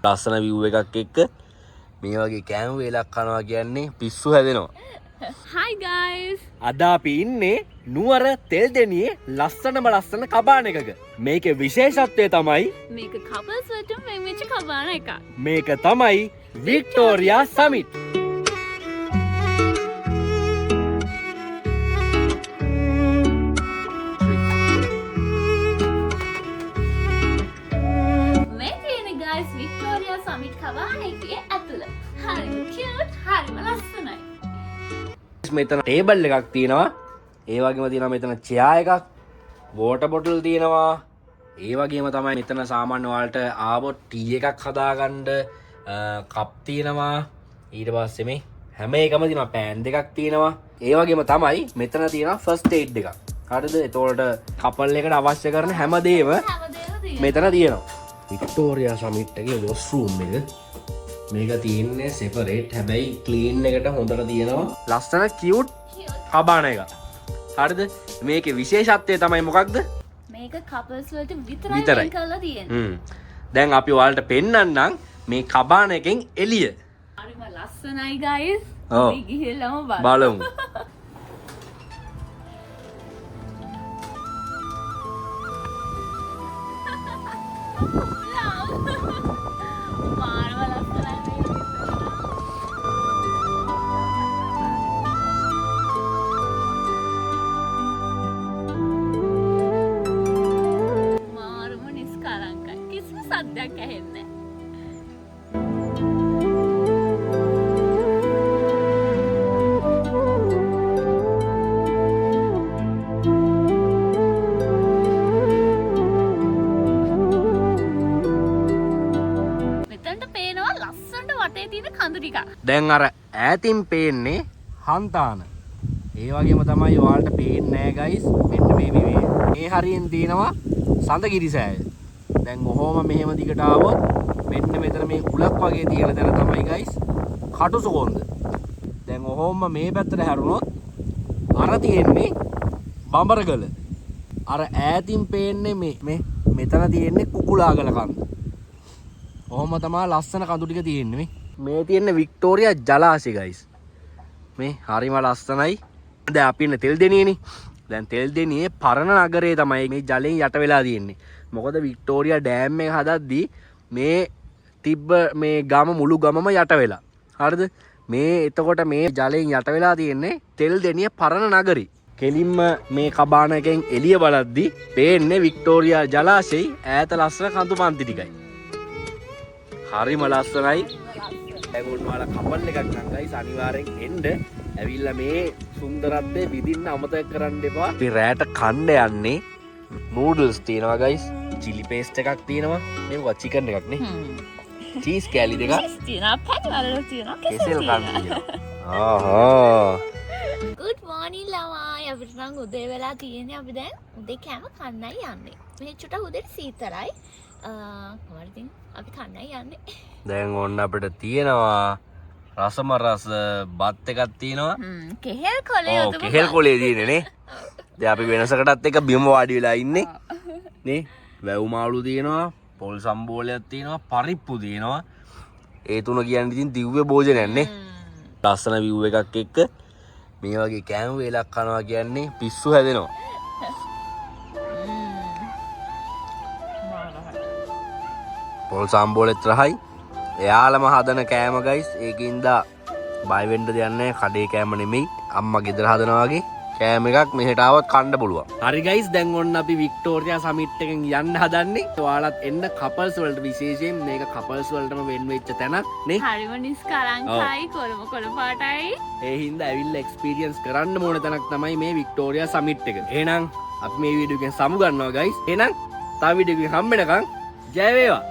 ලස්සන view එකක් එක්ක මේ වගේ කෑම වේලක් කනවා කියන්නේ පිස්සු හැදෙනවා. Hi guys. අද අපි ඉන්නේ නුවර තෙල්දෙනියේ ලස්සන කබාන එකක. මේකේ විශේෂත්වය තමයි මේක couples වලට වෙච්ච කබාන එකක්. මේක තමයි වික්ටෝරියා සමිට්. මේ තියෙන guys වික්ටෝරියා සමිට් කබාන එකේ ඇතුළ. හරිම cute, හරිම ලස්සනයි. මෙතන ටේබල් එකක් තියෙනවා. ඒ වගේම තියෙනවා මෙතන චෙයා එකක්, වෝටර් බොටල් තියෙනවා. ඒ වගේම තමයි මෙතන සාමාන්‍ය වලට ආවොත් ටී එකක් හදාගන්න කප් තියෙනවා. ඊට පස්සේ මේ හැම එකම තියෙනවා පෑන් දෙකක් තියෙනවා. ඒ වගේම තමයි මෙතන තියෙනවා ෆස්ට් එයිඩ් එකක්. හරිද? ඒතකොට කපල් එකට අවශ්‍ය කරන හැමදේම මෙතන තියෙනවා. වික්ටෝරියා සමිට් එකේ වොෂ්රූම් එක මේක තියෙන්නේ සෙපරේට්. හැබැයි ක්ලීන් එකට හොඳට තියෙනවා. ලස්සන කියුට් කබාන එක. හරිද? මේකේ විශේෂත්වය තමයි මොකක්ද? මේක couples වලට විතරයි කරලා තියෙන්නේ. දැන් අපි ඔයාලට පෙන්නන්නම් මේ කබාන එකෙන් එළිය. හරිම ලස්සනයි guys. ඔව්. අපි ගිහලාම බලමු. සද්දයක් ඇහෙන්නේ. මෙතනට පේනවා ලස්සනට වටේ තියෙන කඳු ටික. දැන් අර ඈතින් පේන්නේ හන්තාන. ඒ වගේම තමයි ඔයාලට පේන්නේ නෑ guys. මෙන්න මේ හරියෙන් තියෙනවා සඳගිරි සෑය. දැන් ඔහොම මෙහෙම දිගට ආවොත් මෙන්න මෙතන මේ උලක් වගේ තියෙන තැන තමයි guys කටුසුකොන්ද. දැන් ඔහොම මේ පැත්තට හැරුණොත් අර තියෙන්නේ බඹරගල. අර ඈතින් පේන්නේ මෙතන තියෙන්නේ කුකුලාගල කන්ද. ඔහොම තමයි ලස්සන කඳු ටික තියෙන්නේ මේ තියෙන්නේ වික්ටෝරියා ජලාශය guys. මේ හරිම ලස්සනයි. දැන් අපි ඉන්නේ තෙල්දෙනියේනේ. දැන් තෙල්දෙනියේ පරණ නගරේ තමයි මේ ජලයෙන් යට වෙලා තියෙන්නේ. මොකද වික්ටෝරියා ඩෑම් එක හදද්දී මේ තිබ්බ මේ ගම මුළු ගමම යට වෙලා. හරිද? මේ එතකොට මේ ජලයෙන් යට වෙලා තියෙන්නේ තෙල්දෙනිය පරණ නගරේ. කෙලින්ම මේ කබාන එකෙන් එළිය බලද්දී පේන්නේ වික්ටෝරියා ජලාශයේ ඈත ලස්සන කඳු පන්ති ටිකයි. හරිම ලස්සනයි. දැන් ඔයාලා කපල් එකක් නම් ගයිස් අනිවාර්යෙන් එන්න. ඇවිල්ලා මේ සුන්දරත්වය විඳින්න අමතක කරන්න එපා. අපි රෑට කන්න යන්නේ නූඩල්ස් තියෙනවා guys. chili paste එකක් තියෙනවා. මේක chicken එකක් නේ. cheese කෑලි දෙකක්. තියෙනවා පැන් වල තියෙනවා කෙසෙල් කන්න තියෙනවා. ආහා. good morning ළමයි. අපිට නම් උදේ වෙලා තියෙන්නේ. අපි දැන් උදේ කෑම කන්නයි යන්නේ. මේ චුට්ටක් උදේට සීතලයි. කොහොමද අපි කන්නයි යන්නේ. දැන් ඔන්න අපිට තියෙනවා රසම රස බත් එකක් තියෙනවා. කෙහෙල් කොලේ ඔව් කෙහෙල් කොලේ තියෙන්නේ නේ. දැන් අපි වෙනසකටත් එක බිම වාඩි වෙලා ඉන්නේ නේ. වැව් මාළු තියෙනවා, පොල් සම්බෝලයක් තියෙනවා, පරිප්පු තියෙනවා. ඒ තුන කියන්නේ ඉතින් දිව්‍ය භෝජනයක් නේ. ලස්සන view එකක් එක්ක මේ වගේ කෑම වේලක් කනවා කියන්නේ පිස්සු හැදෙනවා. පොල් සම්බෝලෙත් රහයි. එයාලම හදන කෑම guys. ඒකින්ද බය වෙන්න දෙයක් නැහැ. කඩේ කෑම නෙමෙයි. අම්මා ගෙදර හදනවා වගේ කෑම එකක් මෙහෙට ආවත් කන්න පුළුවන්. හරි guys, දැන් ඔන්න අපි වික්ටෝරියා සමිට් එකෙන් යන්න හදන්නේ. ඔයාලත් එන්න couples වලට විශේෂයෙන් මේක couples වලටම වෙන් වෙච්ච තැනක් නේ. හරිම නිස්කලංකයි කොළ පාටයි. ඒ හින්දා ඇවිල්ලා එක්ස්පීරියන්ස් කරන්න ඕන තැනක් තමයි මේ වික්ටෝරියා සමිට් එක. එහෙනම් අපි මේ වීඩියෝ එකෙන් සමු ගන්නවා guys. එහෙනම් තව වීඩියෝ එකකින් හම්බ වෙනකන් ජය වේවා.